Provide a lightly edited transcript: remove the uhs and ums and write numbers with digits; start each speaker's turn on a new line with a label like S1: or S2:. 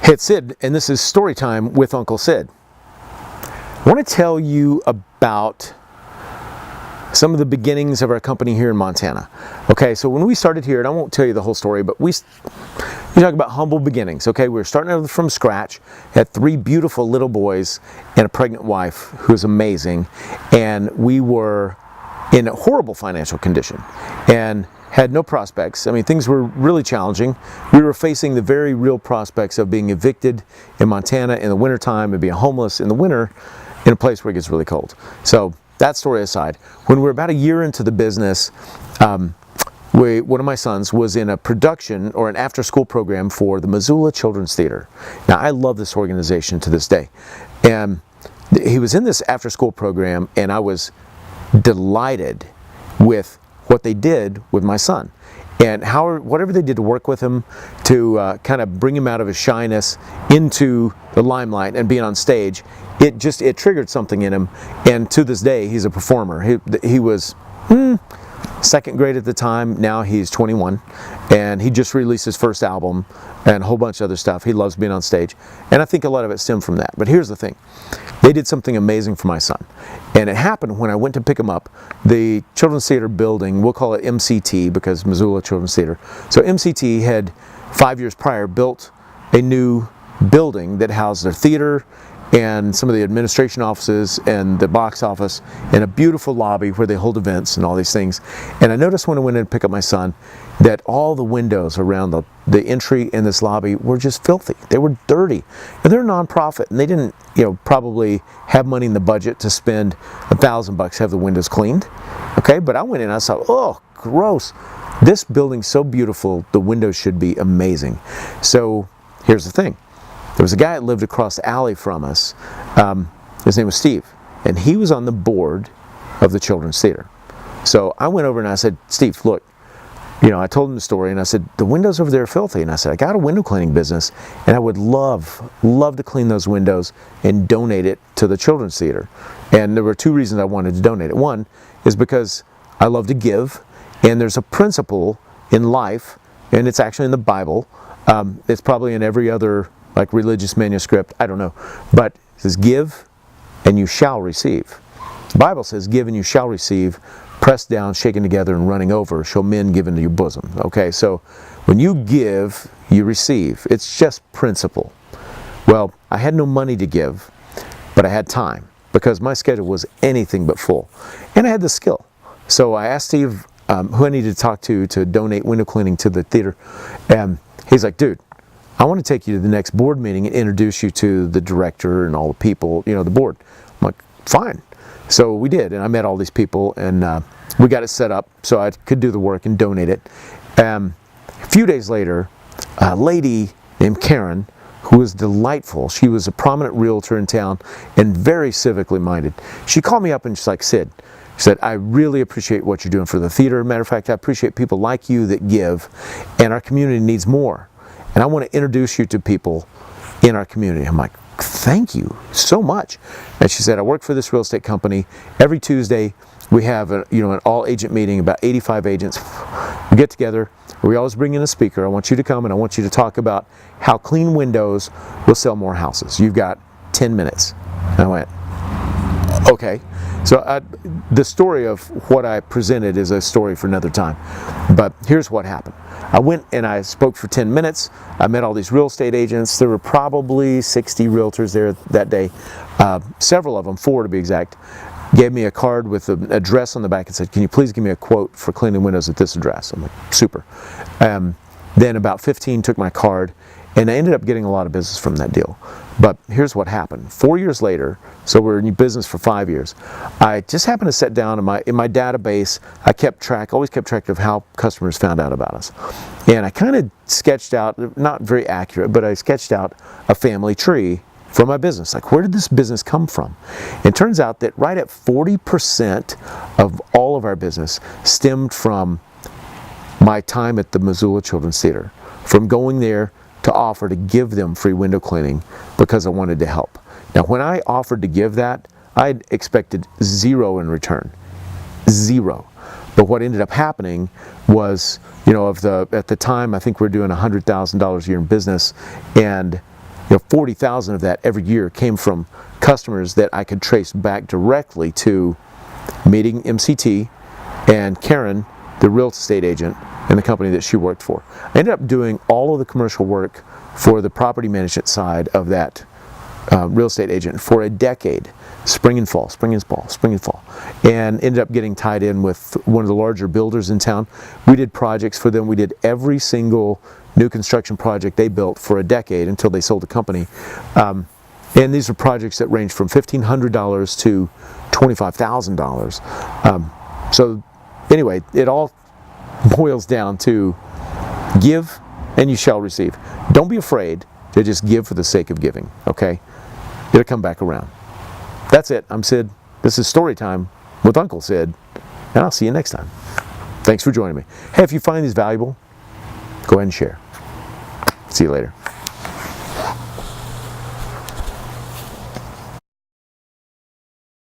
S1: Hey, it's Sid, and this is Story Time with Uncle Sid. I want to tell you about some of the beginnings of our company here in Montana. Okay, so when we started here, and I won't tell you the whole story, but we talk about humble beginnings. Okay, we were starting out from scratch, had 3 beautiful little boys and a pregnant wife who was amazing, and we were in a horrible financial condition and had no prospects. I mean, things were really challenging. We were facing the very real prospects of being evicted in Montana in the wintertime and being homeless in the winter in a place where it gets really cold. So that story aside, when we were about a year into the business, one of my sons was in a production or an after-school program for the Missoula Children's Theater. Now, I love this organization to this day. And he was in this after-school program, and I was delighted with what they did with my son, and whatever they did to work with him to kind of bring him out of his shyness into the limelight and being on stage. It triggered something in him, and to this day he's a performer. He was second grade at the time. Now he's 21, and he just released his first album and a whole bunch of other stuff. He loves being on stage, and I think a lot of it stemmed from that. But here's the thing. They did something amazing for my son, and it happened when I went to pick him up. The Children's Theater building, we'll call it MCT because Missoula Children's Theater. So MCT had 5 years prior built a new building that housed their theater and some of the administration offices and the box office and a beautiful lobby where they hold events and all these things. And I noticed when I went in to pick up my son that all the windows around the entry in this lobby were just filthy. They were dirty. And they're a nonprofit, and they didn't, probably have money in the budget to spend $1,000 to have the windows cleaned. Okay, but I went in and I saw, oh, gross. This building's so beautiful, the windows should be amazing. So here's the thing. There was a guy that lived across the alley from us. His name was Steve, and he was on the board of the Children's Theater. So I went over and I said, Steve, look, I told him the story, and I said, the windows over there are filthy. And I said, I got a window cleaning business, and I would love to clean those windows and donate it to the Children's Theater. And there were 2 reasons I wanted to donate it. One is because I love to give, and there's a principle in life, and it's actually in the Bible. It's probably in every other religious manuscript, I don't know, but it says, give and you shall receive. The Bible says, give and you shall receive, pressed down, shaken together, and running over, shall men give into your bosom. Okay, so when you give, you receive. It's just principle. Well, I had no money to give, but I had time because my schedule was anything but full, and I had the skill. So I asked Steve who I needed to talk to donate window cleaning to the theater, and he's like, dude, I want to take you to the next board meeting and introduce you to the director and all the people, the board. I'm like, fine. So we did, and I met all these people, and we got it set up so I could do the work and donate it. A few days later, a lady named Karen, who was delightful, she was a prominent realtor in town and very civically minded. She called me up and she's like, Sid, she said, I really appreciate what you're doing for the theater. Matter of fact, I appreciate people like you that give, and our community needs more. And I want to introduce you to people in our community. I'm like, thank you so much. And she said, I work for this real estate company. Every Tuesday, we have an all-agent meeting, about 85 agents. We get together. We always bring in a speaker. I want you to come, and I want you to talk about how clean windows will sell more houses. You've got 10 minutes. And I went, okay. So the story of what I presented is a story for another time. But here's what happened. I went and I spoke for 10 minutes. I met all these real estate agents. There were probably 60 realtors there that day. Several of them, 4 to be exact, gave me a card with an address on the back and said, can you please give me a quote for cleaning windows at this address? I'm like, super. Then about 15 took my card, and I ended up getting a lot of business from that deal. But here's what happened. 4 years later, so we're in business for 5 years, I just happened to sit down in my database. I always kept track of how customers found out about us. And I kind of sketched out, not very accurate, but I sketched out a family tree for my business. Like, where did this business come from? And it turns out that right at 40% of all of our business stemmed from my time at the Missoula Children's Theater, from going there to offer to give them free window cleaning because I wanted to help. Now, when I offered to give that, I expected 0 in return. 0. But what ended up happening was, at the time, I think we're doing $100,000 a year in business, and 40,000 of that every year came from customers that I could trace back directly to meeting MCT and Karen, the real estate agent in the company that she worked for. I ended up doing all of the commercial work for the property management side of that real estate agent for a decade, spring and fall, spring and fall, spring and fall, and ended up getting tied in with one of the larger builders in town. We did projects for them. We did every single new construction project they built for a decade until they sold the company. And these are projects that range from $1,500 to $25,000. So anyway, it all boils down to give and you shall receive. Don't be afraid to just give for the sake of giving, okay? It'll come back around. That's it. I'm Sid. This is Story Time with Uncle Sid, and I'll see you next time. Thanks for joining me. Hey, if you find these valuable, go ahead and share. See you later.